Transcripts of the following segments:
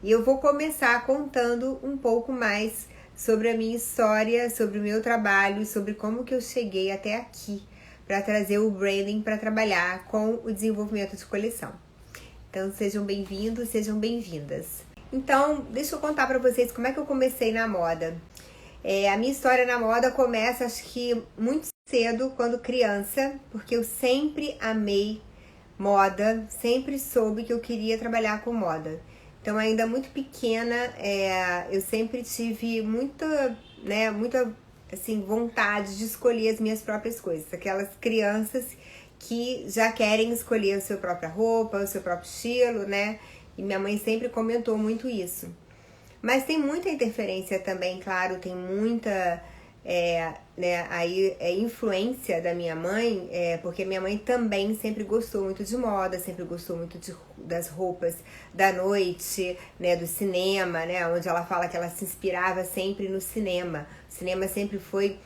E eu vou começar contando um pouco mais sobre a minha história, sobre o meu trabalho, sobre como que eu cheguei até aqui para trazer o branding para trabalhar com o desenvolvimento de coleção. Então sejam bem-vindos, sejam bem-vindas. Então, deixa eu contar para vocês como é que eu comecei na moda. A minha história na moda começa, acho que muito cedo, quando criança, porque eu sempre amei moda, sempre soube que eu queria trabalhar com moda. Então, ainda muito pequena, eu sempre tive muita assim, vontade de escolher as minhas próprias coisas. Aquelas crianças que já querem escolher a sua própria roupa, o seu próprio estilo, né? E minha mãe sempre comentou muito isso. Mas tem muita interferência também, claro, tem muita influência da minha mãe, porque minha mãe também sempre gostou muito de moda, sempre gostou muito das roupas da noite, né, do cinema, né, onde ela fala que ela se inspirava sempre no cinema. O cinema sempre foi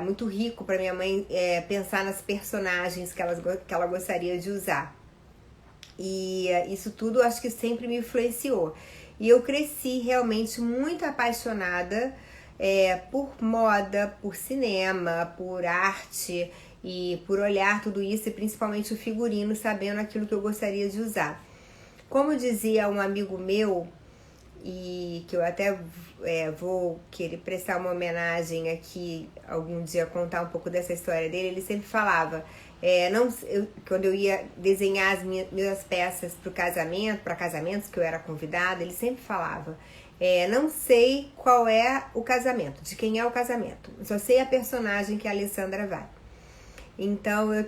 muito rico para minha mãe pensar nas personagens que ela gostaria de usar. E isso tudo acho que sempre me influenciou. E eu cresci realmente muito apaixonada por moda, por cinema, por arte e por olhar tudo isso e principalmente o figurino, sabendo aquilo que eu gostaria de usar. Como dizia um amigo meu, e que eu até vou querer prestar uma homenagem aqui, algum dia contar um pouco dessa história dele, ele sempre falava, quando eu ia desenhar as minhas peças para casamentos, que eu era convidada, ele sempre falava, não sei qual é o casamento, de quem é o casamento, só sei a personagem que a Alessandra vai. Então eu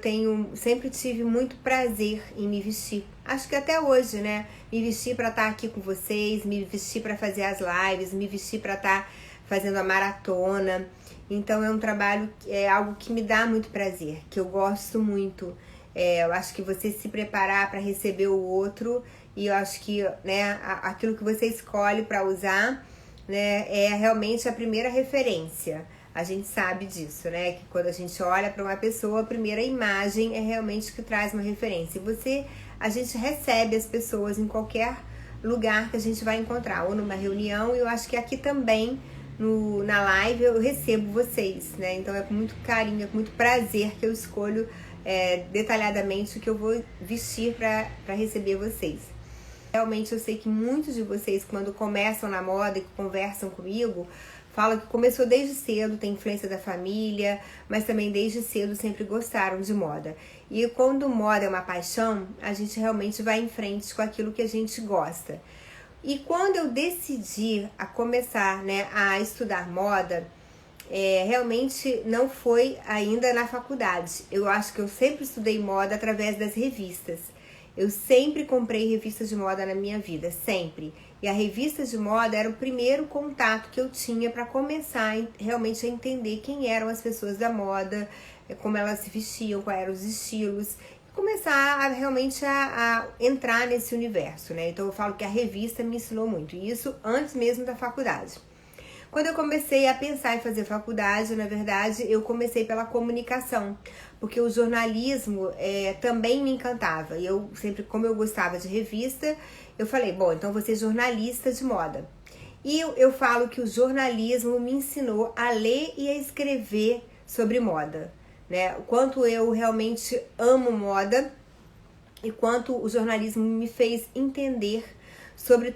sempre tive muito prazer em me vestir. Acho que até hoje, né? Me vestir para estar aqui com vocês, me vestir para fazer as lives, me vestir para estar fazendo a maratona. Então é um trabalho, algo que me dá muito prazer, que eu gosto muito. Eu acho que você se preparar para receber o outro, e eu acho que, né, aquilo que você escolhe para usar, né, é realmente a primeira referência. A gente sabe disso, né? Que quando a gente olha para uma pessoa, a primeira imagem é realmente que traz uma referência. A gente recebe as pessoas em qualquer lugar que a gente vai encontrar, ou numa reunião, e eu acho que aqui também, na live, eu recebo vocês, né? Então é com muito carinho, é com muito prazer que eu escolho detalhadamente o que eu vou vestir para receber vocês. Realmente eu sei que muitos de vocês, quando começam na moda e conversam comigo, falam que começou desde cedo, tem influência da família, mas também desde cedo sempre gostaram de moda. E quando moda é uma paixão, a gente realmente vai em frente com aquilo que a gente gosta. E quando eu decidi a começar, né, a estudar moda, realmente não foi ainda na faculdade. Eu acho que eu sempre estudei moda através das revistas. Eu sempre comprei revistas de moda na minha vida, sempre. E a revista de moda era o primeiro contato que eu tinha para começar realmente a entender quem eram as pessoas da moda, como elas se vestiam, quais eram os estilos, e começar realmente a entrar nesse universo, né? Então eu falo que a revista me ensinou muito, e isso antes mesmo da faculdade. Quando eu comecei a pensar em fazer faculdade, na verdade, eu comecei pela comunicação, porque o jornalismo também me encantava. E eu sempre, como eu gostava de revista, eu falei, bom, então vou ser jornalista de moda. E eu falo que o jornalismo me ensinou a ler e a escrever sobre moda, né? O quanto eu realmente amo moda e quanto o jornalismo me fez entender sobre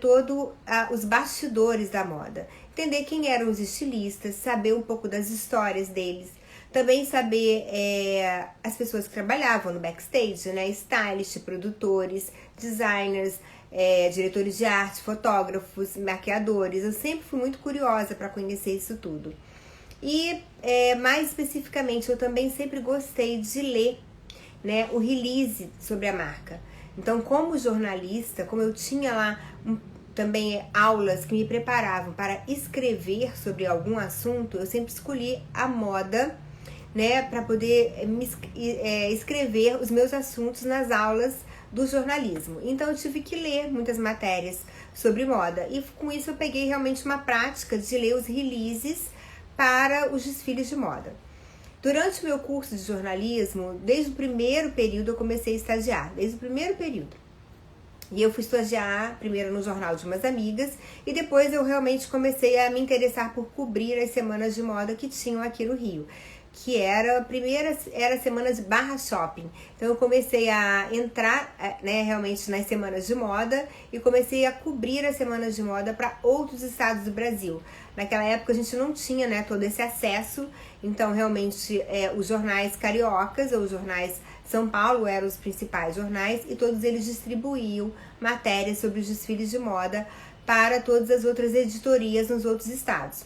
os bastidores da moda. Entender quem eram os estilistas, saber um pouco das histórias deles, também saber as pessoas que trabalhavam no backstage, né? Stylists, produtores, designers, diretores de arte, fotógrafos, maquiadores. Eu sempre fui muito curiosa para conhecer isso tudo. E mais especificamente, eu também sempre gostei de ler, né, o release sobre a marca. Então, como jornalista, como eu tinha lá também aulas que me preparavam para escrever sobre algum assunto, eu sempre escolhi a moda, né, para poder escrever os meus assuntos nas aulas do jornalismo. Então eu tive que ler muitas matérias sobre moda e com isso eu peguei realmente uma prática de ler os releases para os desfiles de moda. Durante o meu curso de jornalismo, desde o primeiro período eu comecei a estagiar, desde o primeiro período. E eu fui estagiar primeiro no jornal de umas amigas e depois eu realmente comecei a me interessar por cobrir as semanas de moda que tinham aqui no Rio, que era a primeira era a semana de Barra Shopping. Então eu comecei a entrar, né, realmente nas semanas de moda e comecei a cobrir as semanas de moda para outros estados do Brasil. Naquela época a gente não tinha, né, todo esse acesso, então realmente os jornais cariocas ou os jornais São Paulo eram os principais jornais e todos eles distribuíam matérias sobre os desfiles de moda para todas as outras editorias nos outros estados.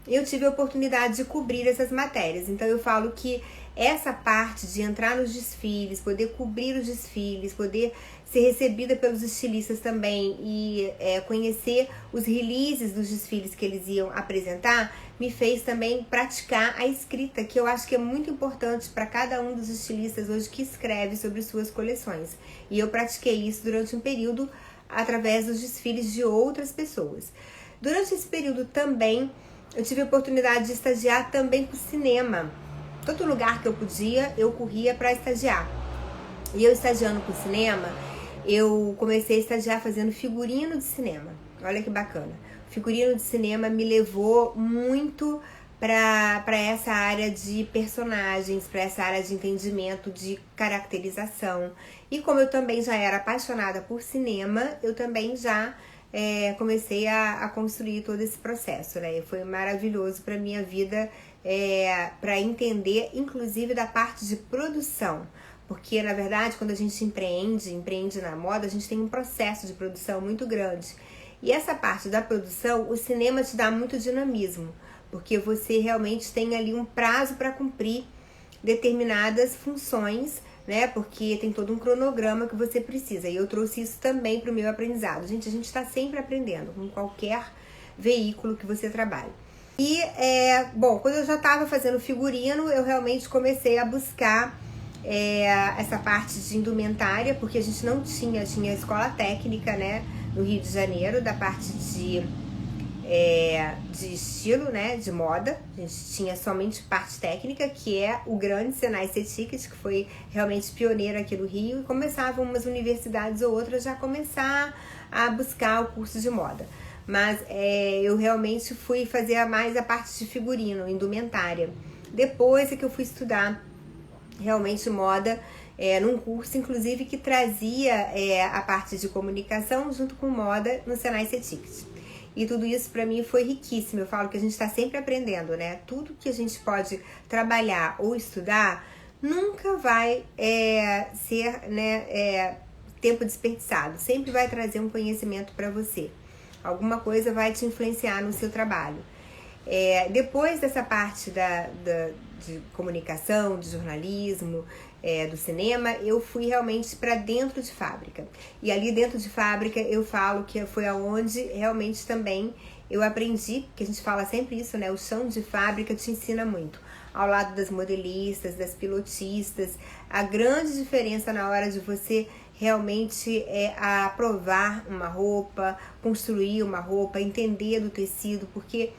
Eu tive a oportunidade de cobrir essas matérias, então eu falo que essa parte de entrar nos desfiles, poder cobrir os desfiles, poder ser recebida pelos estilistas também e conhecer os releases dos desfiles que eles iam apresentar, me fez também praticar a escrita, que eu acho que é muito importante para cada um dos estilistas hoje que escreve sobre suas coleções. E eu pratiquei isso durante um período através dos desfiles de outras pessoas. Durante esse período também, eu tive a oportunidade de estagiar também com cinema. Todo lugar que eu podia, eu corria para estagiar. E eu estagiando com cinema, eu comecei a estagiar fazendo figurino de cinema. Olha que bacana. O figurino de cinema me levou muito para essa área de personagens, para essa área de entendimento, de caracterização. E como eu também já era apaixonada por cinema, eu também já comecei a construir todo esse processo, né? E foi maravilhoso para minha vida, para entender, inclusive, da parte de produção. Porque, na verdade, quando a gente empreende na moda, a gente tem um processo de produção muito grande. E essa parte da produção, o cinema te dá muito dinamismo, porque você realmente tem ali um prazo para cumprir determinadas funções, né? Porque tem todo um cronograma que você precisa. E eu trouxe isso também para o meu aprendizado. Gente, a gente está sempre aprendendo com qualquer veículo que você trabalhe. E, bom, quando eu já estava fazendo figurino, eu realmente comecei a buscar essa parte de indumentária, porque a gente não tinha escola técnica, né, no Rio de Janeiro, da parte de estilo, né, de moda. A gente tinha somente parte técnica, que é o grande Senai C-Ticket, que foi realmente pioneiro aqui no Rio, e começavam umas universidades ou outras já a começar a buscar o curso de moda. Mas eu realmente fui fazer mais a parte de figurino, indumentária. Depois é que eu fui estudar realmente moda, num curso, inclusive, que trazia a parte de comunicação junto com moda no Senai C-Ticket. E tudo isso para mim foi riquíssimo. Eu falo que a gente está sempre aprendendo, né? Tudo que a gente pode trabalhar ou estudar nunca vai ser, né, tempo desperdiçado. Sempre vai trazer um conhecimento para você. Alguma coisa vai te influenciar no seu trabalho. Depois dessa parte de comunicação, de jornalismo, do cinema, eu fui realmente para dentro de fábrica. E ali dentro de fábrica eu falo que foi aonde realmente também eu aprendi, que a gente fala sempre isso, né? O chão de fábrica te ensina muito. Ao lado das modelistas, das pilotistas, a grande diferença na hora de você realmente aprovar uma roupa, construir uma roupa, entender do tecido, porque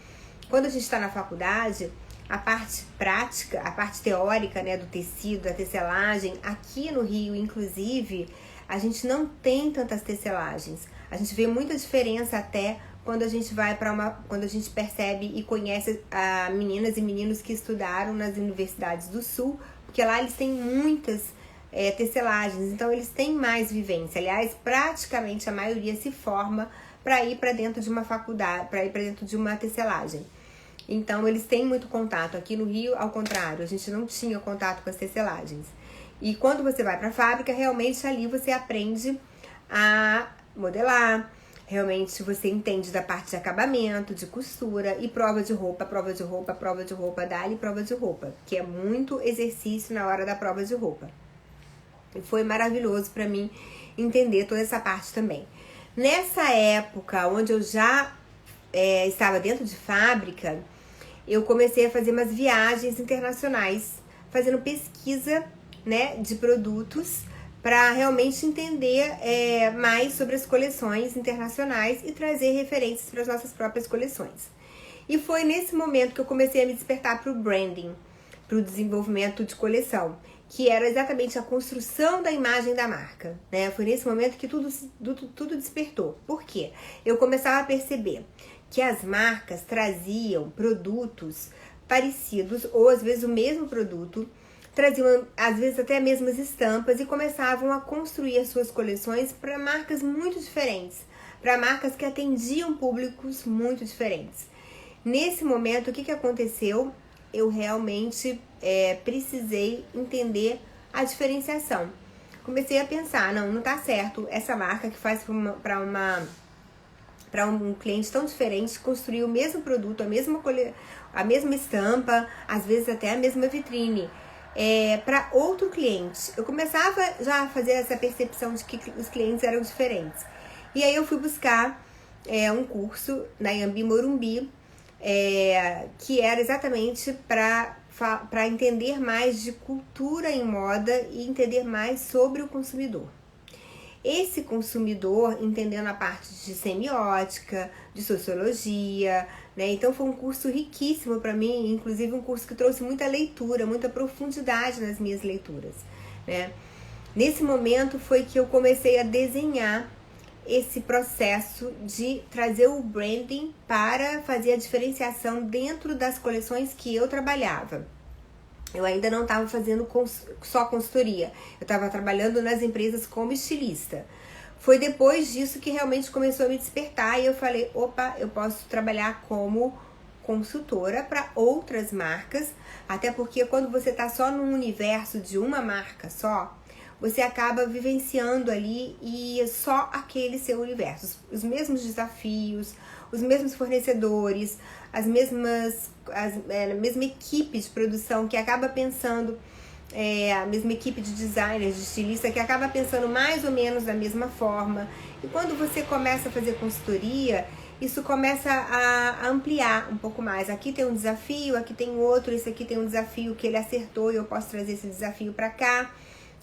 quando a gente está na faculdade, a parte prática, a parte teórica, né, do tecido, da tecelagem, aqui no Rio, inclusive, a gente não tem tantas tecelagens. A gente vê muita diferença até quando a gente vai quando a gente percebe e conhece meninas e meninos que estudaram nas universidades do Sul, porque lá eles têm muitas tecelagens, então eles têm mais vivência. Aliás, praticamente a maioria se forma para ir para dentro de uma faculdade, para ir para dentro de uma tecelagem. Então, eles têm muito contato. Aqui no Rio, ao contrário, a gente não tinha contato com as tecelagens. E quando você vai para a fábrica, realmente ali você aprende a modelar, realmente você entende da parte de acabamento, de costura e prova de roupa, dá-lhe prova de roupa, que é muito exercício na hora da prova de roupa. E foi maravilhoso para mim entender toda essa parte também. Nessa época, onde eu já estava dentro de fábrica, eu comecei a fazer umas viagens internacionais, fazendo pesquisa, né, de produtos, para realmente entender mais sobre as coleções internacionais e trazer referências para as nossas próprias coleções. E foi nesse momento que eu comecei a me despertar para o branding, para o desenvolvimento de coleção, que era exatamente a construção da imagem da marca, né? Foi nesse momento que tudo despertou. Por quê? Eu começava a perceber que as marcas traziam produtos parecidos, ou às vezes o mesmo produto, traziam às vezes até as mesmas estampas e começavam a construir as suas coleções para marcas muito diferentes, para marcas que atendiam públicos muito diferentes. Nesse momento, o que aconteceu? Eu realmente precisei entender a diferenciação. Comecei a pensar, não tá certo, essa marca que faz para um cliente tão diferente construir o mesmo produto, a mesma estampa, às vezes até a mesma vitrine, para outro cliente. Eu começava já a fazer essa percepção de que os clientes eram diferentes. E aí eu fui buscar um curso na Anhembi Morumbi, que era exatamente para entender mais de cultura em moda e entender mais sobre o consumidor. Esse consumidor, entendendo a parte de semiótica, de sociologia, né? Então foi um curso riquíssimo para mim, inclusive um curso que trouxe muita leitura, muita profundidade nas minhas leituras, né? Nesse momento foi que eu comecei a desenhar esse processo de trazer o branding para fazer a diferenciação dentro das coleções que eu trabalhava. Eu ainda não estava fazendo só consultoria, eu estava trabalhando nas empresas como estilista. Foi depois disso que realmente começou a me despertar e eu falei, opa, eu posso trabalhar como consultora para outras marcas, até porque quando você está só no universo de uma marca só, você acaba vivenciando ali e só aquele seu universo. Os mesmos desafios, os mesmos fornecedores, a mesma equipe de produção que acaba pensando, a mesma equipe de designers, de estilista, que acaba pensando mais ou menos da mesma forma. E quando você começa a fazer consultoria, isso começa a ampliar um pouco mais. Aqui tem um desafio, aqui tem outro, esse aqui tem um desafio que ele acertou e eu posso trazer esse desafio para cá,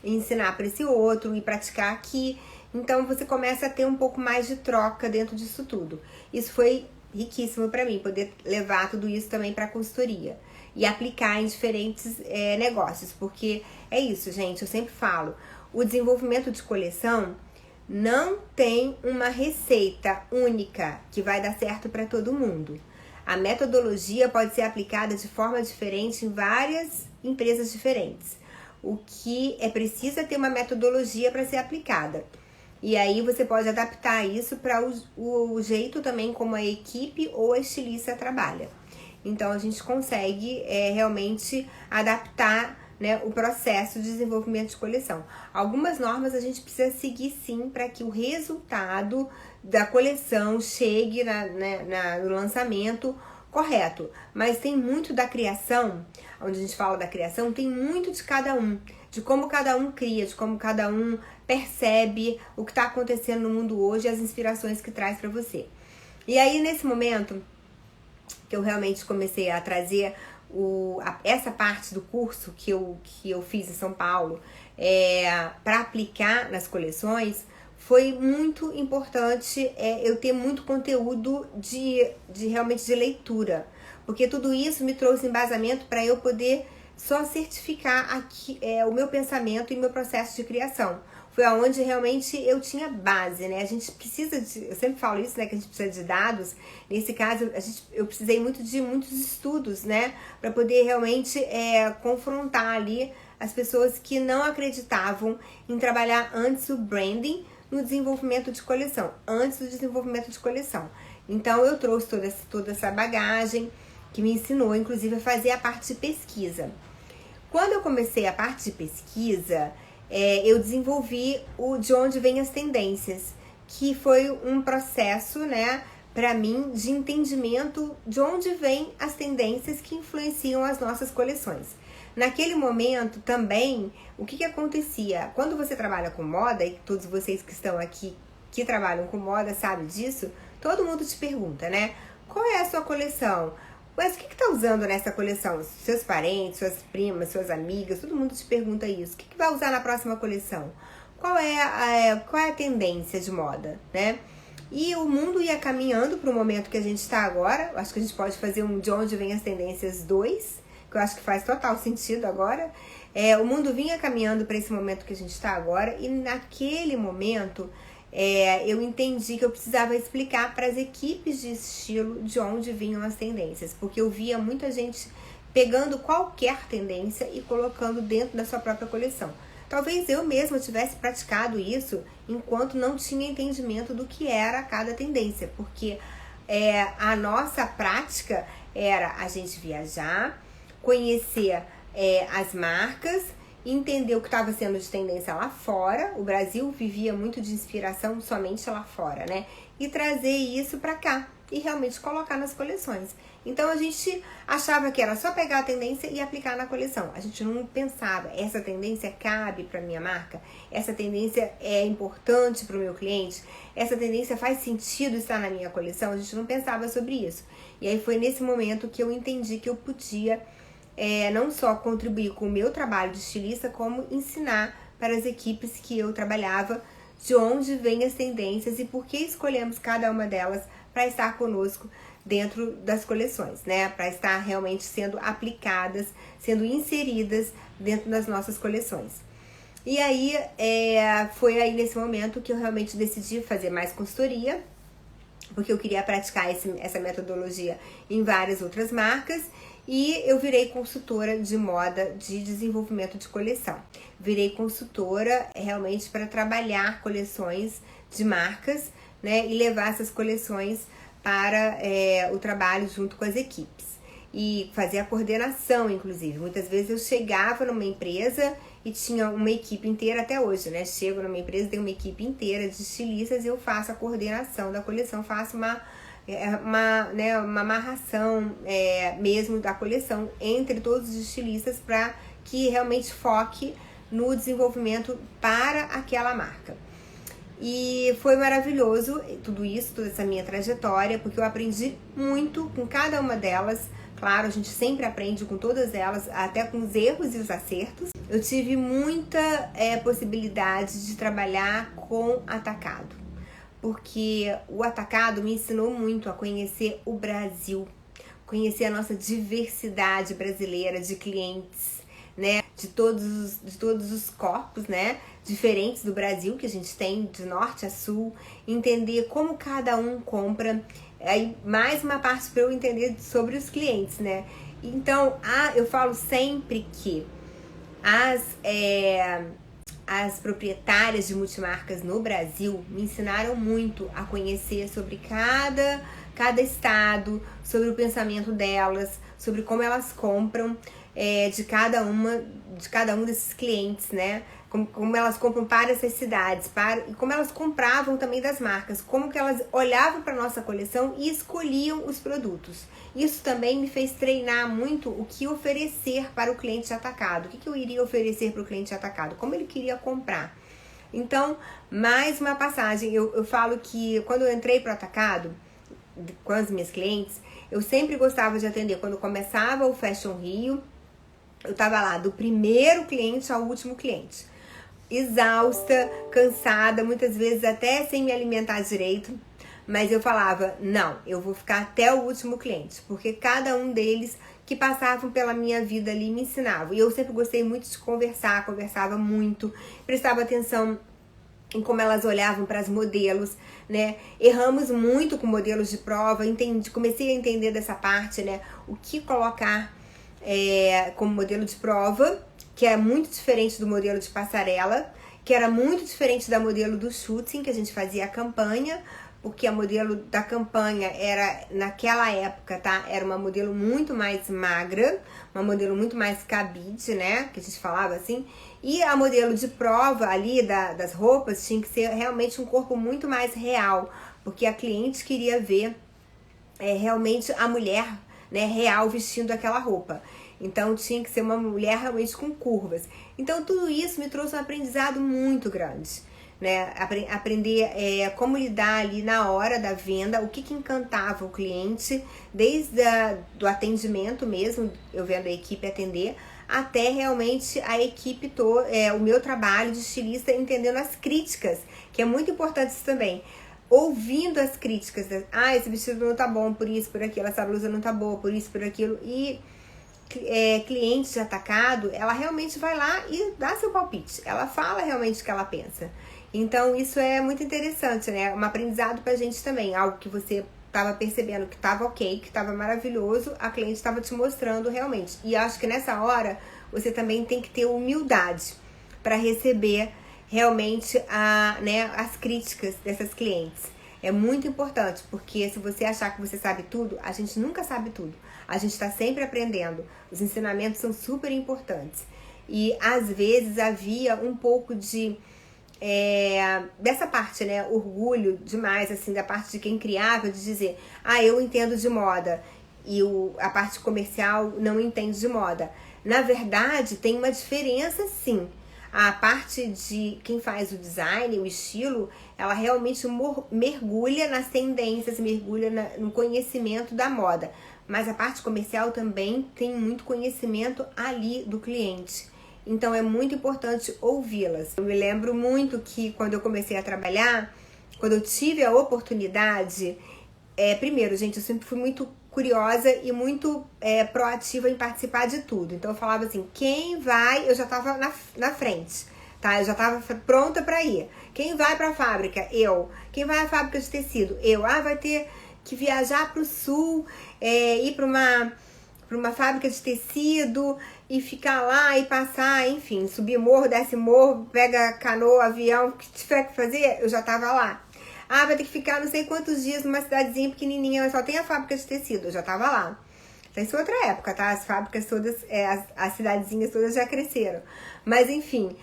e ensinar para esse outro e praticar aqui. Então você começa a ter um pouco mais de troca dentro disso tudo. Isso foi riquíssimo para mim, poder levar tudo isso também para a consultoria e aplicar em diferentes negócios, porque é isso, gente, eu sempre falo, o desenvolvimento de coleção não tem uma receita única que vai dar certo para todo mundo. A metodologia pode ser aplicada de forma diferente em várias empresas diferentes. O que é preciso é ter uma metodologia para ser aplicada. E aí você pode adaptar isso para o jeito também como a equipe ou a estilista trabalha. Então a gente consegue realmente adaptar, né, o processo de desenvolvimento de coleção. Algumas normas a gente precisa seguir sim para que o resultado da coleção chegue no lançamento correto. Mas tem muito da criação, onde a gente fala da criação, tem muito de cada um. De como cada um cria, de como cada um percebe o que está acontecendo no mundo hoje e as inspirações que traz para você. E aí, nesse momento que eu realmente comecei a trazer essa parte do curso que eu fiz em São Paulo para aplicar nas coleções, foi muito importante eu ter muito conteúdo de realmente de leitura, porque tudo isso me trouxe embasamento para eu poder só certificar aqui, o meu pensamento e meu processo de criação. Foi aonde realmente eu tinha base, né? A gente precisa eu sempre falo isso, né? Que a gente precisa de dados. Nesse caso, eu precisei de muitos estudos, né? Para poder realmente confrontar ali as pessoas que não acreditavam em trabalhar antes o branding no desenvolvimento de coleção, antes do desenvolvimento de coleção. Então, eu trouxe toda essa bagagem que me ensinou, inclusive, a fazer a parte de pesquisa. Quando eu comecei a parte de pesquisa, eu desenvolvi o De Onde Vêm as Tendências, que foi um processo, né, para mim, de entendimento de onde vêm as tendências que influenciam as nossas coleções. Naquele momento também, o que acontecia? Quando você trabalha com moda, e todos vocês que estão aqui que trabalham com moda sabem disso, todo mundo te pergunta, né? Qual é a sua coleção? Mas o que tá usando nessa coleção? Seus parentes, suas primas, suas amigas, todo mundo te pergunta isso. O que vai usar na próxima coleção? Qual é a tendência de moda, né? E o mundo ia caminhando para o momento que a gente está agora. Acho que a gente pode fazer um De Onde Vêm as Tendências 2, que eu acho que faz total sentido agora. O mundo vinha caminhando para esse momento que a gente está agora, e naquele momento eu entendi que eu precisava explicar para as equipes de estilo de onde vinham as tendências, porque eu via muita gente pegando qualquer tendência e colocando dentro da sua própria coleção. Talvez eu mesma tivesse praticado isso enquanto não tinha entendimento do que era cada tendência, porque a nossa prática era a gente viajar, conhecer as marcas, entender o que estava sendo de tendência lá fora. O Brasil vivia muito de inspiração somente lá fora, né? E trazer isso para cá e realmente colocar nas coleções. Então a gente achava que era só pegar a tendência e aplicar na coleção. A gente não pensava, essa tendência cabe para minha marca? Essa tendência é importante para o meu cliente? Essa tendência faz sentido estar na minha coleção? A gente não pensava sobre isso. E aí foi nesse momento que eu entendi que eu podia não só contribuir com o meu trabalho de estilista, como ensinar para as equipes que eu trabalhava de onde vêm as tendências e por que escolhemos cada uma delas para estar conosco dentro das coleções, né? Para estar realmente sendo aplicadas, sendo inseridas dentro das nossas coleções. E aí, foi aí nesse momento que eu realmente decidi fazer mais consultoria, porque eu queria praticar essa metodologia em várias outras marcas, e eu virei consultora de moda de desenvolvimento de coleção. Virei consultora realmente para trabalhar coleções de marcas, né, e levar essas coleções para o trabalho junto com as equipes. E fazer a coordenação, inclusive. Muitas vezes eu chegava numa empresa e tinha uma equipe inteira, até hoje, né? Chego numa empresa, tem uma equipe inteira de estilistas e eu faço a coordenação da coleção, faço uma amarração mesmo da coleção entre todos os estilistas para que realmente foque no desenvolvimento para aquela marca. E foi maravilhoso tudo isso, toda essa minha trajetória, porque eu aprendi muito com cada uma delas. Claro, a gente sempre aprende com todas elas, até com os erros e os acertos. Eu tive muita possibilidade de trabalhar com atacado, porque o atacado me ensinou muito a conhecer o Brasil, conhecer a nossa diversidade brasileira de clientes, né? De todos os corpos, né? Diferentes do Brasil, que a gente tem de norte a sul, entender como cada um compra. Aí mais uma parte para eu entender sobre os clientes, né? Então, eu falo sempre que as proprietárias de multimarcas no Brasil me ensinaram muito a conhecer sobre cada estado, sobre o pensamento delas, sobre como elas compram de cada um desses clientes, né? Como elas compram para essas cidades, e como elas compravam também das marcas, como que elas olhavam para a nossa coleção e escolhiam os produtos. Isso também me fez treinar muito o que oferecer para o cliente atacado. O que eu iria oferecer para o cliente atacado? Como ele queria comprar. Então, mais uma passagem. Eu falo que quando eu entrei para o atacado, com as minhas clientes, eu sempre gostava de atender. Quando começava o Fashion Rio, eu estava lá do primeiro cliente ao último cliente. Exausta, cansada, muitas vezes até sem me alimentar direito. Mas eu falava, não, eu vou ficar até o último cliente, porque cada um deles que passavam pela minha vida ali me ensinavam. E eu sempre gostei muito de conversava muito, prestava atenção em como elas olhavam para as modelos, né? Erramos muito com modelos de prova, comecei a entender dessa parte, né? O que colocar como modelo de prova, que é muito diferente do modelo de passarela, que era muito diferente da modelo do shooting, que a gente fazia a campanha, porque a modelo da campanha era, naquela época, tá? Era uma modelo muito mais magra, uma modelo muito mais cabide, né? Que a gente falava assim. E a modelo de prova ali das roupas tinha que ser realmente um corpo muito mais real, porque a cliente queria ver realmente a mulher, né, real vestindo aquela roupa. Então tinha que ser uma mulher realmente com curvas. Então tudo isso me trouxe um aprendizado muito grande, né? Aprender como lidar ali na hora da venda, o que encantava o cliente, desde do atendimento mesmo, eu vendo a equipe atender, até realmente a equipe toda, o meu trabalho de estilista, entendendo as críticas, que é muito importante isso também. Ouvindo as críticas, esse vestido não tá bom por isso, por aquilo, essa blusa não tá boa por isso, por aquilo, e cliente de atacado, ela realmente vai lá e dá seu palpite. Ela fala realmente o que ela pensa. Então, isso é muito interessante, né? Um aprendizado pra gente também. Algo que você estava percebendo que estava ok, que estava maravilhoso, a cliente estava te mostrando realmente. E acho que nessa hora, você também tem que ter humildade para receber realmente as críticas dessas clientes. É muito importante, porque se você achar que você sabe tudo, a gente nunca sabe tudo. A gente está sempre aprendendo. Os ensinamentos são super importantes. E às vezes havia um pouco de dessa parte, né, orgulho demais, assim, da parte de quem criava, de dizer, eu entendo de moda, e a parte comercial não entende de moda. Na verdade, tem uma diferença, sim. A parte de quem faz o design, o estilo, ela realmente mergulha nas tendências, mergulha no conhecimento da moda. Mas a parte comercial também tem muito conhecimento ali do cliente. Então é muito importante ouvi-las. Eu me lembro muito que quando eu comecei a trabalhar, quando eu tive a oportunidade, primeiro, gente, eu sempre fui muito curiosa e muito proativa em participar de tudo. Então eu falava assim, quem vai, eu já estava na frente, tá? Eu já estava pronta para ir. Quem vai para a fábrica? Eu. Quem vai à fábrica de tecido? Eu. Vai ter que viajar para o sul, ir para uma fábrica de tecido e ficar lá e passar, enfim, subir morro, desce morro, pega canoa, avião, o que tiver que fazer, eu já tava lá. Vai ter que ficar não sei quantos dias numa cidadezinha pequenininha, mas só tem a fábrica de tecido, eu já tava lá. Isso é outra época, tá? As fábricas todas, as cidadezinhas todas já cresceram. Mas, enfim,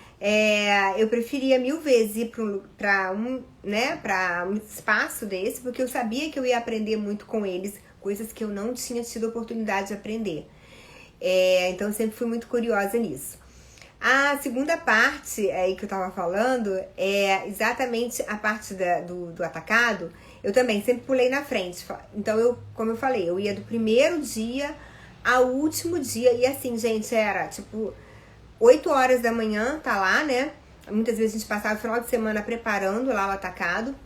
eu preferia 1000 vezes ir para um espaço desse, porque eu sabia que eu ia aprender muito com eles, coisas que eu não tinha tido oportunidade de aprender. Então, eu sempre fui muito curiosa nisso. A segunda parte aí que eu tava falando é exatamente a parte do atacado. Eu também sempre pulei na frente. Então, como eu falei, eu ia do primeiro dia ao último dia. E assim, gente, era tipo 8 horas da manhã, tá lá, né? Muitas vezes a gente passava o final de semana preparando lá o atacado.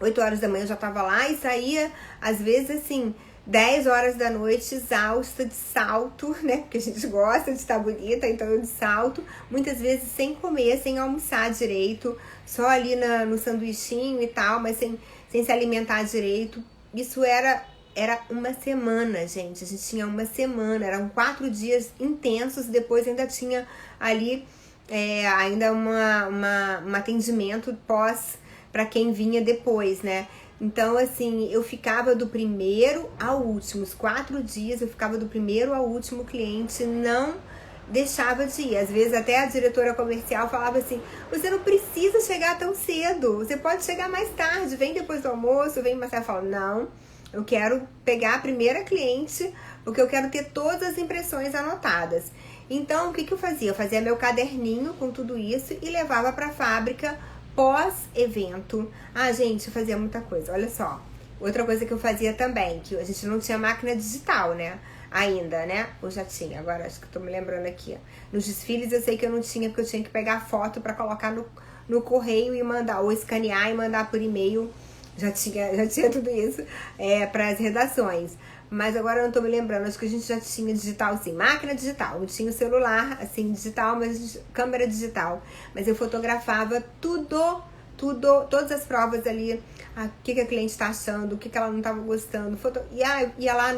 8 horas da manhã eu já tava lá e saía, às vezes, assim, 10 horas da noite, exausta, de salto, né? Porque a gente gosta de estar bonita, então eu de salto. Muitas vezes sem comer, sem almoçar direito, só ali no sanduichinho e tal, mas sem se alimentar direito. Isso era uma semana, gente. A gente tinha uma semana, eram 4 dias intensos, depois ainda tinha ali ainda um atendimento pós para quem vinha depois, né? Então, assim, eu ficava do primeiro ao último, os 4 dias eu ficava do primeiro ao último cliente, não deixava de ir. Às vezes até a diretora comercial falava assim, você não precisa chegar tão cedo, você pode chegar mais tarde, vem depois do almoço, vem mais tarde. Eu falo, não, eu quero pegar a primeira cliente, porque eu quero ter todas as impressões anotadas. Então, o que eu fazia? Eu fazia meu caderninho com tudo isso e levava para a fábrica pós-evento. Gente, eu fazia muita coisa, olha só. Outra coisa que eu fazia também, que a gente não tinha máquina digital, né? Ainda, né? Ou já tinha, agora acho que eu tô me lembrando aqui. Nos desfiles eu sei que eu não tinha, porque eu tinha que pegar foto pra colocar no correio e mandar, ou escanear e mandar por e-mail. Já tinha tudo isso para as redações. Mas agora eu não tô me lembrando, acho que a gente já tinha digital, sim, máquina digital. Não tinha o celular, assim, digital, mas câmera digital. Mas eu fotografava tudo, todas as provas ali, o que a cliente tá achando, o que ela não tava gostando. Ia lá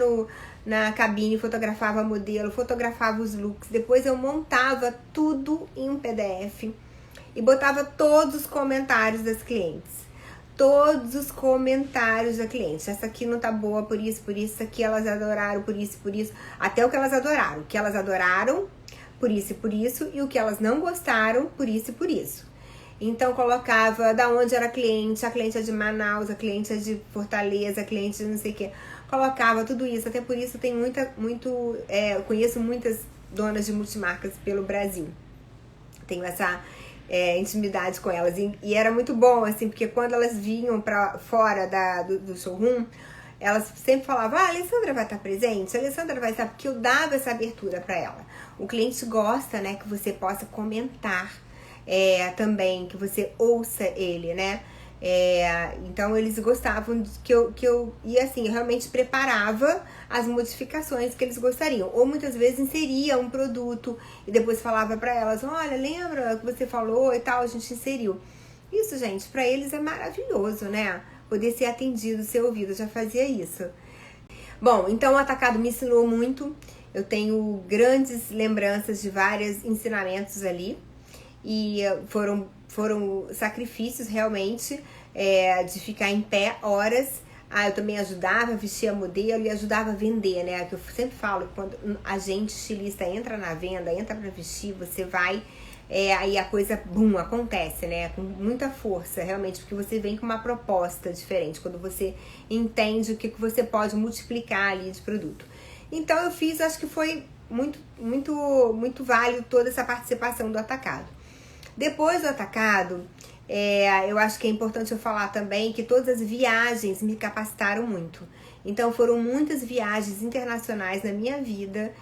na cabine, fotografava modelo, fotografava os looks. Depois eu montava tudo em um PDF e botava todos os comentários das clientes. Todos os comentários da cliente. Essa aqui não tá boa por isso, isso aqui elas adoraram, por isso. Até o que elas adoraram. O que elas adoraram, por isso. E o que elas não gostaram, por isso. Então, colocava da onde era a cliente é de Manaus, a cliente é de Fortaleza, a cliente de não sei o que. Colocava tudo isso. Até por isso tem eu conheço muitas donas de multimarcas pelo Brasil. Tenho essa intimidade com elas. E era muito bom, assim, porque quando elas vinham pra fora do showroom, elas sempre falavam, a Alessandra vai estar presente, a Alessandra vai estar, porque eu dava essa abertura pra ela. O cliente gosta, né, que você possa comentar também, que você ouça ele, né? Então eles gostavam que eu e assim, eu realmente preparava as modificações que eles gostariam. Ou muitas vezes inseria um produto e depois falava para elas, olha, lembra que você falou e tal, a gente inseriu. Isso, gente, para eles é maravilhoso, né? Poder ser atendido, ser ouvido, eu já fazia isso. Bom, então o atacado me ensinou muito. Eu tenho grandes lembranças de vários ensinamentos ali. E foram sacrifícios realmente, de ficar em pé horas. Eu também ajudava, vestia modelo e ajudava a vender, né? Que eu sempre falo, quando a gente estilista entra na venda, entra para vestir, você vai, aí a coisa, bum, acontece, né? Com muita força, realmente, porque você vem com uma proposta diferente, quando você entende o que você pode multiplicar ali de produto. Então eu fiz, acho que foi muito, muito, muito válido toda essa participação do atacado. Depois do atacado, eu acho que é importante eu falar também que todas as viagens me capacitaram muito. Então foram muitas viagens internacionais na minha vida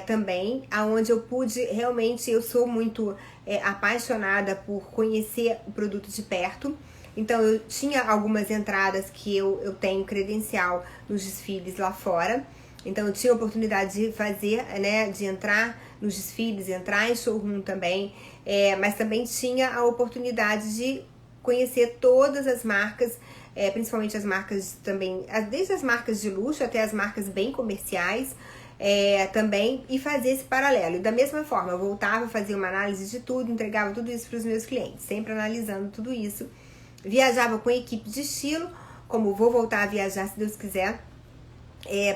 também, aonde eu pude realmente, eu sou muito apaixonada por conhecer o produto de perto. Então eu tinha algumas entradas que eu tenho credencial nos desfiles lá fora. Então eu tinha a oportunidade de fazer, né, de entrar nos desfiles, entrar em showroom também, mas também tinha a oportunidade de conhecer todas as marcas, principalmente as marcas também, desde as marcas de luxo até as marcas bem comerciais, também, e fazer esse paralelo. E da mesma forma, eu voltava, fazia uma análise de tudo, entregava tudo isso para os meus clientes, sempre analisando tudo isso. Viajava com equipe de estilo, como vou voltar a viajar se Deus quiser,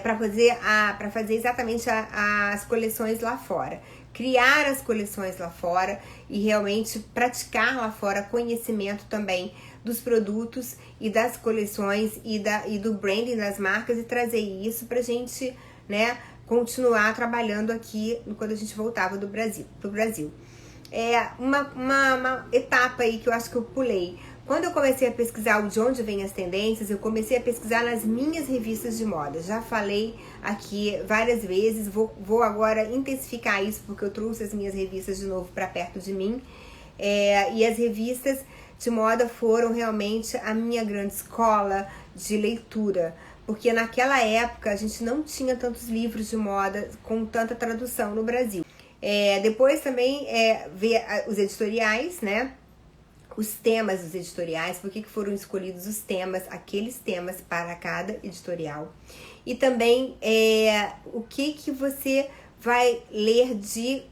para fazer exatamente as coleções lá fora, criar as coleções lá fora e realmente praticar lá fora conhecimento também dos produtos e das coleções e do branding das marcas e trazer isso pra gente, né, continuar trabalhando aqui quando a gente voltava pro Brasil. Uma etapa aí que eu acho que eu pulei. Quando eu comecei a pesquisar de onde vêm as tendências, eu comecei a pesquisar nas minhas revistas de moda. Já falei aqui várias vezes, vou agora intensificar isso porque eu trouxe as minhas revistas de novo para perto de mim. E as revistas de moda foram realmente a minha grande escola de leitura. Porque naquela época a gente não tinha tantos livros de moda com tanta tradução no Brasil. Depois também ver os editoriais, né? Os temas dos editoriais, por que foram escolhidos os temas, aqueles temas para cada editorial. E também o que você vai ler de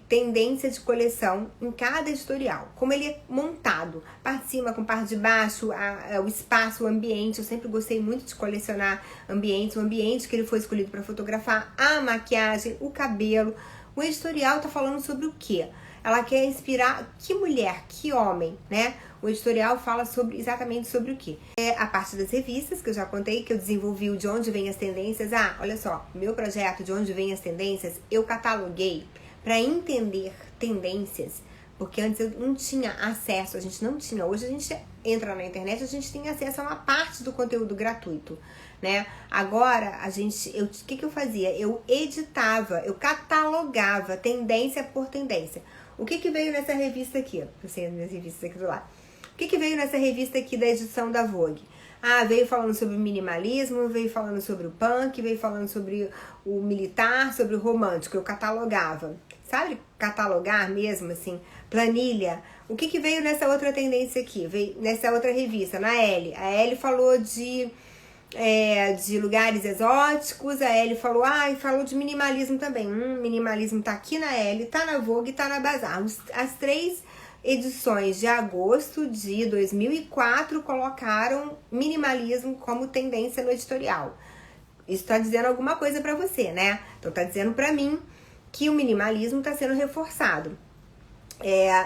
tendência de coleção em cada editorial. Como ele é montado, parte de cima com parte de baixo, o espaço, o ambiente. Eu sempre gostei muito de colecionar ambientes, o ambiente que ele foi escolhido para fotografar, a maquiagem, o cabelo. O editorial está falando sobre o quê? Ela quer inspirar que mulher, que homem, né? O editorial fala exatamente sobre o quê? A parte das revistas, que eu já contei, que eu desenvolvi o De Onde Vêm as Tendências. Olha só, meu projeto De Onde Vêm as Tendências, eu cataloguei para entender tendências, porque antes eu não tinha acesso, a gente não tinha. Hoje a gente entra na internet, a gente tem acesso a uma parte do conteúdo gratuito, né? Agora, o que eu fazia? Eu editava, eu catalogava tendência por tendência. O que veio nessa revista aqui? Eu sei as minhas revistas aqui do lado. O que veio nessa revista aqui da edição da Vogue? Veio falando sobre o minimalismo, veio falando sobre o punk, veio falando sobre o militar, sobre o romântico. Eu catalogava. Sabe catalogar mesmo, assim? Planilha. O que veio nessa outra tendência aqui? Veio nessa outra revista, na Elle. A Elle falou de lugares exóticos, a Elle falou, e falou de minimalismo também. Minimalismo tá aqui na Elle, tá na Vogue, tá na Bazar. As 3 edições de agosto de 2004 colocaram minimalismo como tendência no editorial. Isso tá dizendo alguma coisa pra você, né? Então tá dizendo pra mim que o minimalismo tá sendo reforçado.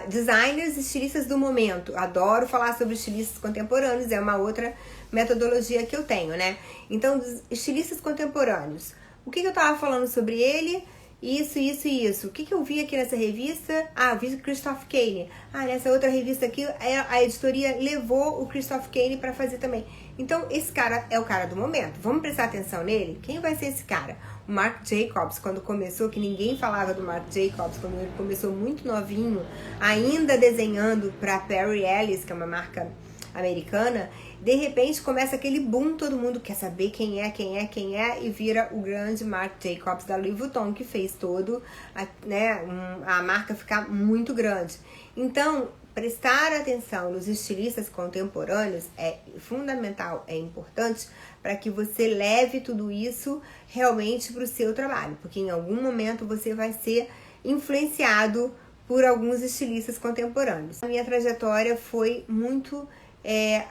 Designers e estilistas do momento. Adoro falar sobre estilistas contemporâneos, é uma outra metodologia que eu tenho, né? Então, estilistas contemporâneos. O que eu tava falando sobre ele? Isso. O que eu vi aqui nessa revista? Vi o Christoph Kane. Nessa outra revista aqui, a editoria levou o Christoph Kane para fazer também. Então, esse cara é o cara do momento. Vamos prestar atenção nele? Quem vai ser esse cara? O Marc Jacobs, quando começou, que ninguém falava do Marc Jacobs, quando ele começou muito novinho, ainda desenhando para Perry Ellis, que é uma marca americana, de repente começa aquele boom, todo mundo quer saber quem é, e vira o grande Marc Jacobs da Louis Vuitton, que fez a marca ficar muito grande. Então, prestar atenção nos estilistas contemporâneos é fundamental, é importante para que você leve tudo isso realmente para o seu trabalho, porque em algum momento você vai ser influenciado por alguns estilistas contemporâneos. A minha trajetória foi muito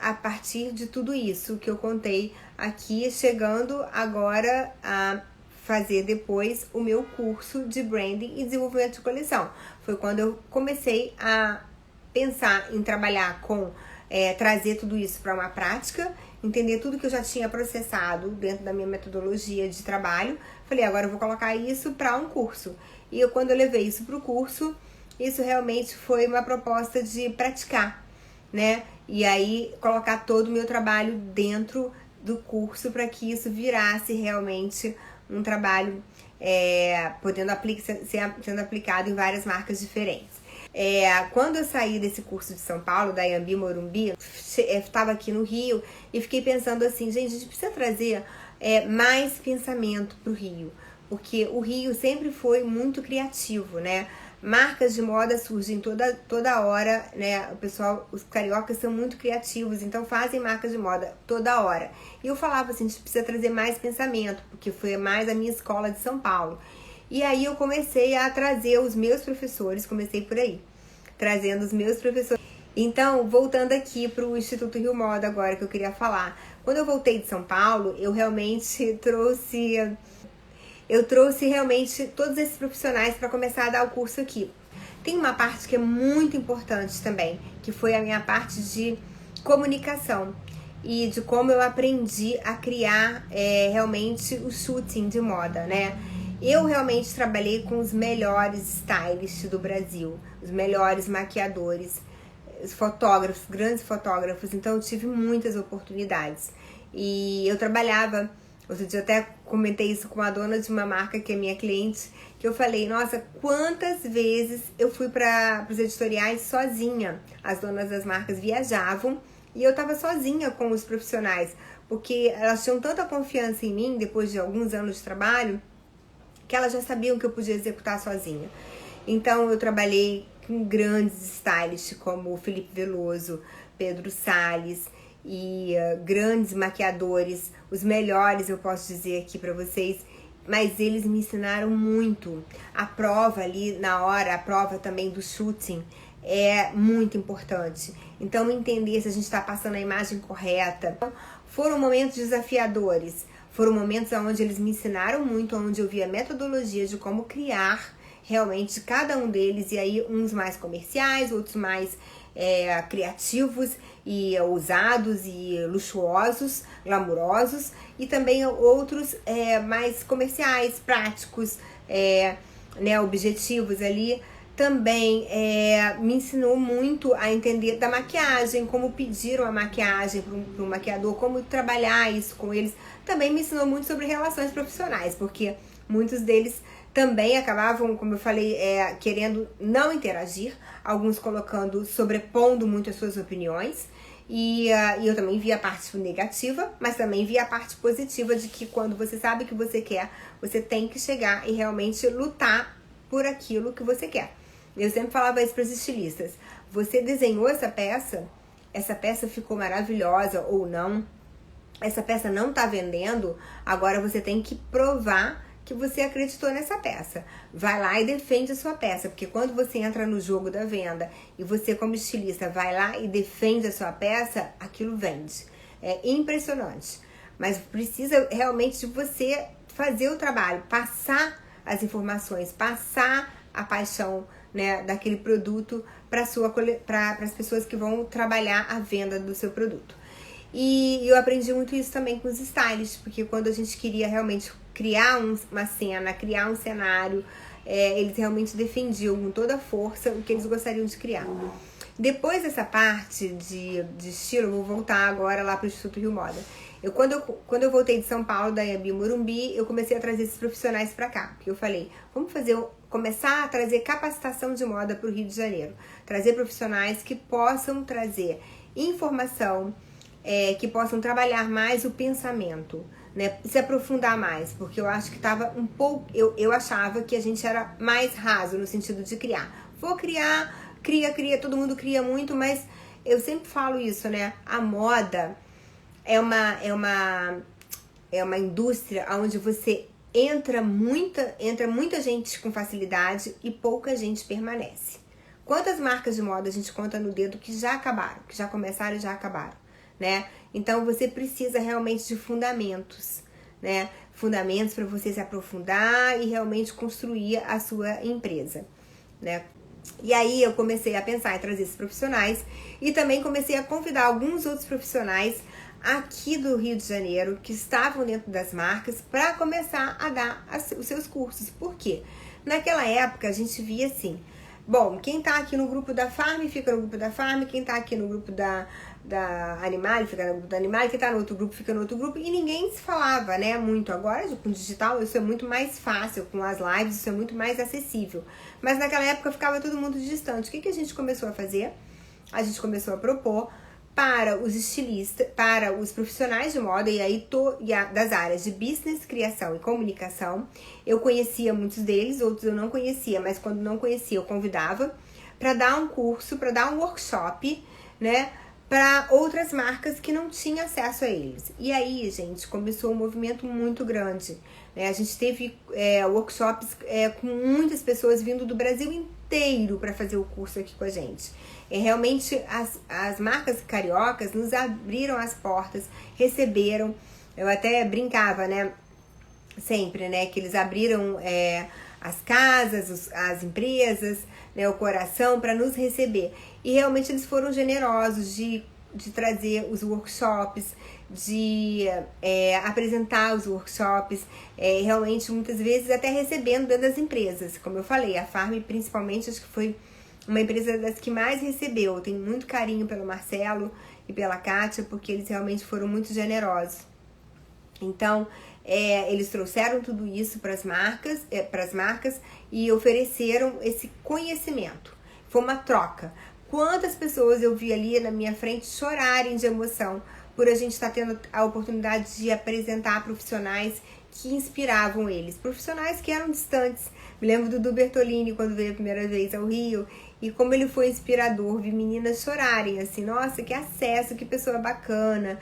a partir de tudo isso que eu contei aqui, chegando agora a fazer depois o meu curso de branding e desenvolvimento de coleção. Foi quando eu comecei a pensar em trabalhar com trazer tudo isso para uma prática, entender tudo que eu já tinha processado dentro da minha metodologia de trabalho. Falei, agora eu vou colocar isso para um curso. E quando eu levei isso para o curso, isso realmente foi uma proposta de praticar, né? E aí colocar todo o meu trabalho dentro do curso para que isso virasse realmente um trabalho sendo aplicado em várias marcas diferentes. Quando eu saí desse curso de São Paulo, da Anhembi Morumbi, estava aqui no Rio e fiquei pensando assim, gente, a gente precisa trazer mais pensamento para o Rio, porque o Rio sempre foi muito criativo, né? Marcas de moda surgem toda hora, né? Os cariocas são muito criativos, então fazem marcas de moda toda hora. E eu falava assim, a gente precisa trazer mais pensamento, porque foi mais a minha escola de São Paulo. E aí eu comecei a trazer os meus professores, comecei por aí, trazendo os meus professores. Então, voltando aqui para o Instituto Rio Moda agora, que eu queria falar. Quando eu voltei de São Paulo, eu realmente trouxe realmente todos esses profissionais para começar a dar o curso aqui. Tem uma parte que é muito importante também, que foi a minha parte de comunicação e de como eu aprendi a criar realmente o shooting de moda, né? Eu realmente trabalhei com os melhores stylists do Brasil, os melhores maquiadores, os fotógrafos, grandes fotógrafos, então eu tive muitas oportunidades. E eu trabalhava, outro dia eu até comentei isso com a dona de uma marca que é minha cliente, que eu falei, nossa, quantas vezes eu fui para os editoriais sozinha. As donas das marcas viajavam e eu estava sozinha com os profissionais, porque elas tinham tanta confiança em mim, depois de alguns anos de trabalho, que elas já sabiam que eu podia executar sozinha. Então eu trabalhei com grandes stylists como o Felipe Veloso, Pedro Salles e grandes maquiadores, os melhores eu posso dizer aqui para vocês, mas eles me ensinaram muito. A prova ali na hora, a prova também do shooting é muito importante. Então entender se a gente está passando a imagem correta. Foram momentos desafiadores, foram momentos onde eles me ensinaram muito, onde eu vi a metodologia de como criar realmente cada um deles, e aí uns mais comerciais, outros mais criativos e ousados e luxuosos, glamurosos, e também outros mais comerciais, práticos, objetivos ali. Também me ensinou muito a entender da maquiagem, como pedir uma maquiagem para um maquiador, como trabalhar isso com eles. Também me ensinou muito sobre relações profissionais, porque muitos deles também acabavam, como eu falei, querendo não interagir, alguns sobrepondo muito as suas opiniões. E eu também vi a parte negativa, mas também vi a parte positiva de que quando você sabe o que você quer, você tem que chegar e realmente lutar por aquilo que você quer. Eu sempre falava isso para os estilistas. Você desenhou essa peça ficou maravilhosa ou não, essa peça não está vendendo, agora você tem que provar que você acreditou nessa peça. Vai lá e defende a sua peça, porque quando você entra no jogo da venda e você como estilista vai lá e defende a sua peça, aquilo vende. É impressionante. Mas precisa realmente de você fazer o trabalho, passar as informações, passar a paixão, né, daquele produto para as pessoas que vão trabalhar a venda do seu produto. E eu aprendi muito isso também com os stylists, porque quando a gente queria realmente criar uma cena, criar um cenário, eles realmente defendiam com toda a força o que eles gostariam de criar. Depois dessa parte de estilo, eu vou voltar agora lá para o Instituto Rio Moda. Quando eu voltei de São Paulo, da Anhembi Morumbi, eu comecei a trazer esses profissionais para cá. Porque eu falei, vamos começar a trazer capacitação de moda para o Rio de Janeiro. Trazer profissionais que possam trazer informação, que possam trabalhar mais o pensamento, né? Se aprofundar mais, porque eu acho que estava um pouco... Eu achava que a gente era mais raso no sentido de criar. Vou criar, cria, todo mundo cria muito, mas eu sempre falo isso, né? A moda é uma indústria onde você entra muita gente com facilidade e pouca gente permanece. Quantas marcas de moda a gente conta no dedo que já acabaram, que já começaram e já acabaram, né? Então você precisa realmente de fundamentos, né? Fundamentos para você se aprofundar e realmente construir a sua empresa, né? E aí eu comecei a pensar em trazer esses profissionais e também comecei a convidar alguns outros profissionais aqui do Rio de Janeiro que estavam dentro das marcas para começar a dar os seus cursos. Por quê? Naquela época a gente via assim, bom, quem tá aqui no grupo da Farm fica no grupo da Farm, quem tá aqui no grupo da Animale fica no grupo da Animale, quem tá no outro grupo fica no outro grupo, e ninguém se falava, né, muito. Agora, com o digital, isso é muito mais fácil, com as lives, isso é muito mais acessível. Mas naquela época ficava todo mundo distante. O que a gente começou a fazer? A gente começou a propor para os estilistas, para os profissionais de moda, e aí das áreas de business, criação e comunicação. Eu conhecia muitos deles, outros eu não conhecia, mas quando não conhecia eu convidava para dar um curso, para dar um workshop, né, para outras marcas que não tinham acesso a eles. E aí, gente, começou um movimento muito grande, né? A gente teve workshops com muitas pessoas vindo do Brasil inteiro para fazer o curso aqui com a gente. Realmente as marcas cariocas nos abriram as portas, receberam. Eu até brincava, né, sempre, né, que eles abriram as casas, as empresas, né, o coração para nos receber. E realmente eles foram generosos de trazer os workshops, de apresentar os workshops, realmente muitas vezes até recebendo dentro das empresas. Como eu falei, a Farm principalmente, acho que foi uma empresa das que mais recebeu. Eu tenho muito carinho pelo Marcelo e pela Kátia, porque eles realmente foram muito generosos. Então, eles trouxeram tudo isso para as marcas e ofereceram esse conhecimento. Foi uma troca. Quantas pessoas eu vi ali na minha frente chorarem de emoção por a gente estar tendo a oportunidade de apresentar profissionais que inspiravam eles. Profissionais que eram distantes. Me lembro do Dudu Bertolini, quando veio a primeira vez ao Rio, e como ele foi inspirador. Vi meninas chorarem, assim, nossa, que acesso, que pessoa bacana.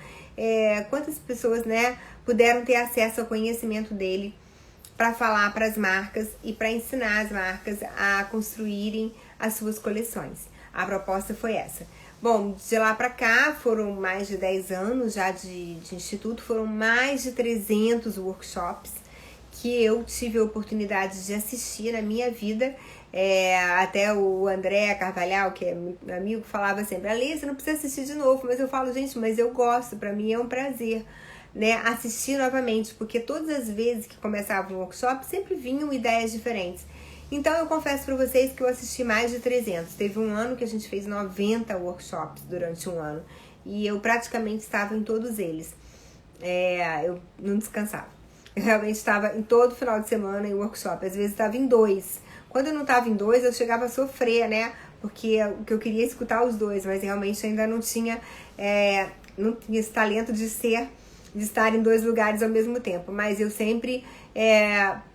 Quantas pessoas, né, puderam ter acesso ao conhecimento dele para falar para as marcas e para ensinar as marcas a construírem as suas coleções. A proposta foi essa. Bom, de lá para cá foram mais de 10 anos já de instituto, foram mais de 300 workshops que eu tive a oportunidade de assistir na minha vida. Até o André Carvalhal, que é meu amigo, falava sempre, Alê, você não precisa assistir de novo, mas eu falo, gente, mas eu gosto, para mim é um prazer, né, assistir novamente, porque todas as vezes que começava um workshop sempre vinham ideias diferentes. Então eu confesso para vocês que eu assisti mais de 300. Teve um ano que a gente fez 90 workshops durante um ano e eu praticamente estava em todos eles. Eu não descansava. Eu realmente estava em todo final de semana em workshop. Às vezes estava em 2. Quando eu não estava em 2, eu chegava a sofrer, né? Porque eu queria escutar os 2, mas realmente ainda não tinha esse talento de estar em 2 lugares ao mesmo tempo. Mas eu sempre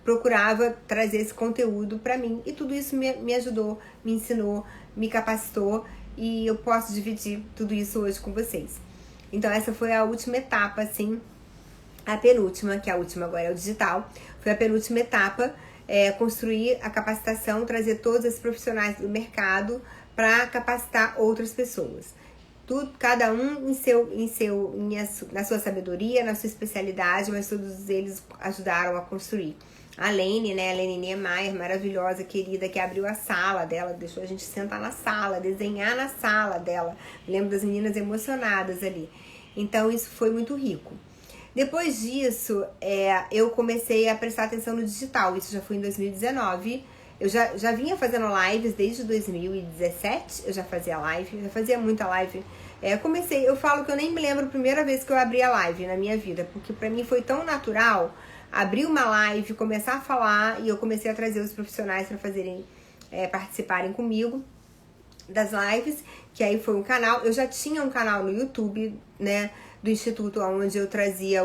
procurava trazer esse conteúdo para mim. E tudo isso me ajudou, me ensinou, me capacitou. E eu posso dividir tudo isso hoje com vocês. Então essa foi a última etapa, assim. A penúltima, que a última agora é o digital. Foi a penúltima etapa. Construir a capacitação, trazer todos os profissionais do mercado para capacitar outras pessoas. Cada um na sua sabedoria, na sua especialidade, mas todos eles ajudaram a construir. A Lene, né? A Lene Niemeyer, maravilhosa, querida, que abriu a sala dela, deixou a gente sentar na sala, desenhar na sala dela. Lembro das meninas emocionadas ali. Então, isso foi muito rico. Depois disso, eu comecei a prestar atenção no digital. Isso já foi em 2019. Eu já vinha fazendo lives desde 2017. Eu já fazia live, já fazia muita live. Eu falo que eu nem me lembro a primeira vez que eu abri a live na minha vida, porque pra mim foi tão natural abrir uma live, começar a falar, e eu comecei a trazer os profissionais para participarem comigo. das lives, que aí foi um canal. Eu já tinha um canal no YouTube, né, do Instituto, onde eu trazia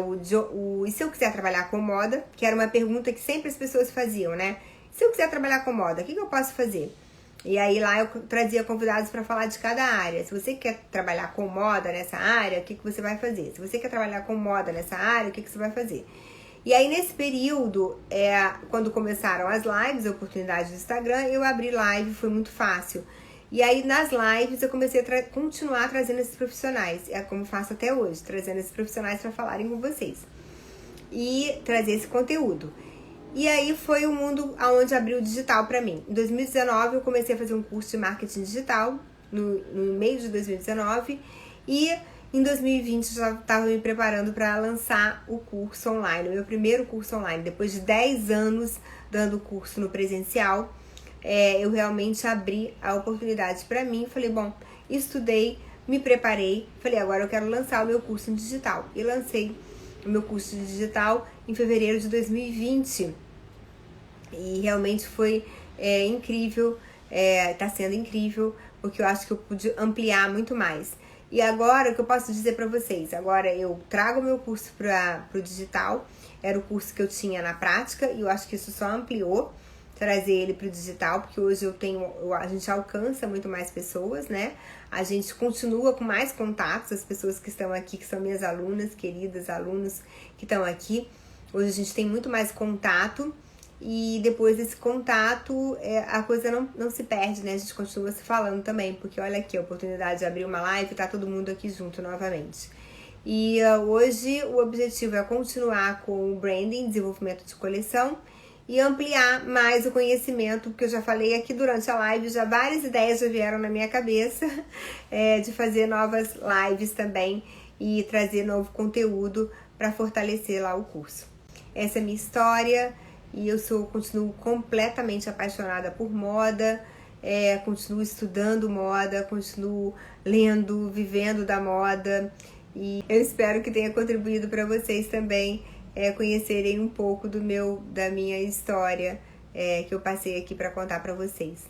e se eu quiser trabalhar com moda, que era uma pergunta que sempre as pessoas faziam, né? Se eu quiser trabalhar com moda, o que eu posso fazer? E aí lá eu trazia convidados para falar de cada área. Se você quer trabalhar com moda nessa área, o que você vai fazer? Se você quer trabalhar com moda nessa área, o que você vai fazer? E aí nesse período, quando começaram as lives, a oportunidade do Instagram, eu abri live, foi muito fácil. E aí nas lives eu comecei a continuar trazendo esses profissionais, é como faço até hoje, trazendo esses profissionais para falarem com vocês. E trazer esse conteúdo. E aí foi o mundo onde abriu o digital para mim. Em 2019 eu comecei a fazer um curso de marketing digital, no meio de 2019, e em 2020 eu já estava me preparando para lançar o curso online, o meu primeiro curso online. Depois de 10 anos dando curso no presencial, eu realmente abri a oportunidade para mim. Falei, bom, estudei, me preparei, falei, agora eu quero lançar o meu curso em digital. E lancei o meu curso de digital em fevereiro de 2020. E realmente foi incrível, tá sendo incrível, porque eu acho que eu pude ampliar muito mais. E agora, o que eu posso dizer para vocês? Agora eu trago o meu curso para o digital, era o curso que eu tinha na prática, e eu acho que isso só ampliou, trazer ele para o digital, porque hoje a gente alcança muito mais pessoas, né? A gente continua com mais contatos, as pessoas que estão aqui, que são minhas alunas, queridas alunos que estão aqui. Hoje a gente tem muito mais contato, e depois desse contato a coisa não se perde, né? A gente continua se falando também, porque olha aqui a oportunidade de abrir uma live e tá todo mundo aqui junto novamente. E hoje o objetivo é continuar com o branding, desenvolvimento de coleção, e ampliar mais o conhecimento, porque eu já falei aqui durante a live, já várias ideias já vieram na minha cabeça de fazer novas lives também e trazer novo conteúdo para fortalecer lá o curso. Essa é a minha história e eu continuo completamente apaixonada por moda, continuo estudando moda, continuo lendo, vivendo da moda, e eu espero que tenha contribuído para vocês também conhecerem um pouco da minha história que eu passei aqui para contar para vocês.